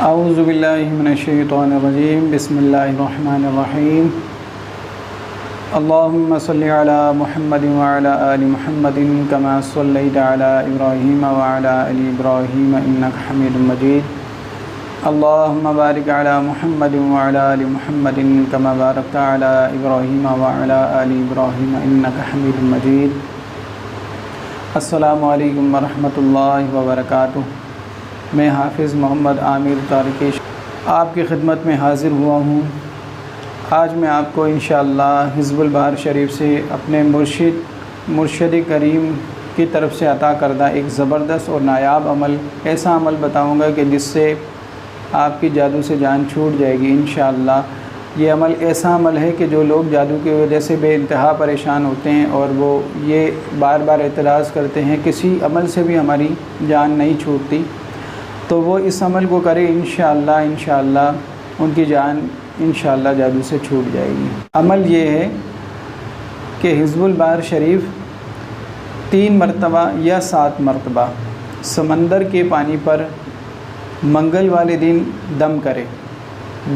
اعوذ باللہ من الشیطان الرجیم، بسم اللہ الرحمن الرحیم۔ اللہم صلی علی محمد وعلی آل محمد کما صلیت علی ابراہیم وعلی آل ابراہیم انک حمید مجید۔ اللہم بارک علی محمد وعلی آل محمد کما بارکت علی ابراہیم وعلی آل ابراہیم انک حمید مجید۔ السلام علیکم ورحمۃ اللہ وبرکاتہ۔ میں حافظ محمد عامر طارقی آپ کی خدمت میں حاضر ہوا ہوں۔ آج میں آپ کو انشاءاللہ حزب البحر شریف سے اپنے مرشد کریم کی طرف سے عطا کردہ ایک زبردست اور نایاب عمل، ایسا عمل بتاؤں گا کہ جس سے آپ کی جادو سے جان چھوٹ جائے گی انشاءاللہ۔ یہ عمل ایسا عمل ہے کہ جو لوگ جادو کی وجہ سے بے انتہا پریشان ہوتے ہیں اور وہ یہ بار بار اعتراض کرتے ہیں کسی عمل سے بھی ہماری جان نہیں چھوٹتی، تو وہ اس عمل کو کرے انشاءاللہ ان کی جان انشاءاللہ جادو سے چھوٹ جائے گی۔ عمل یہ ہے کہ حزب البحر شریف 3 مرتبہ یا 7 مرتبہ سمندر کے پانی پر منگل والے دن دم کرے۔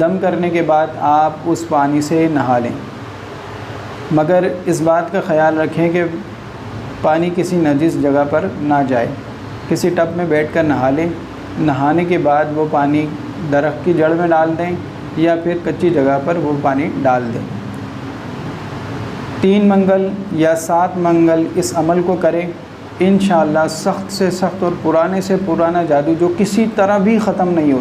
دم کرنے کے بعد آپ اس پانی سے نہا لیں، مگر اس بات کا خیال رکھیں کہ پانی کسی نجس جگہ پر نہ جائے۔ کسی ٹب میں بیٹھ کر نہا لیں۔ نہانے کے بعد وہ پانی درخت کی جڑ میں ڈال دیں یا پھر کچی جگہ پر وہ پانی ڈال دیں۔ 3 منگل یا 7 منگل اس عمل کو کریں انشاءاللہ۔ سخت سے سخت اور پرانے سے پرانا جادو جو کسی طرح بھی ختم نہیں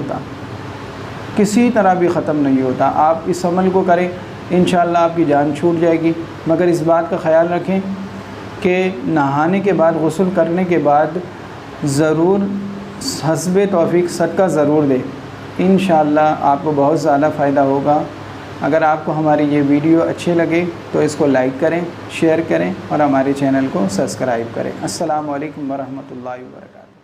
ہوتا، آپ اس عمل کو کریں انشاءاللہ آپ کی جان چھوٹ جائے گی۔ مگر اس بات کا خیال رکھیں کہ نہانے کے بعد، غسل کرنے کے بعد ضرور حسب توفیق صدقہ ضرور دیں، انشاءاللہ آپ کو بہت زیادہ فائدہ ہوگا۔ اگر آپ کو ہماری یہ ویڈیو اچھے لگے تو اس کو لائک کریں، شیئر کریں اور ہمارے چینل کو سبسکرائب کریں۔ السلام علیکم ورحمۃ اللہ وبرکاتہ۔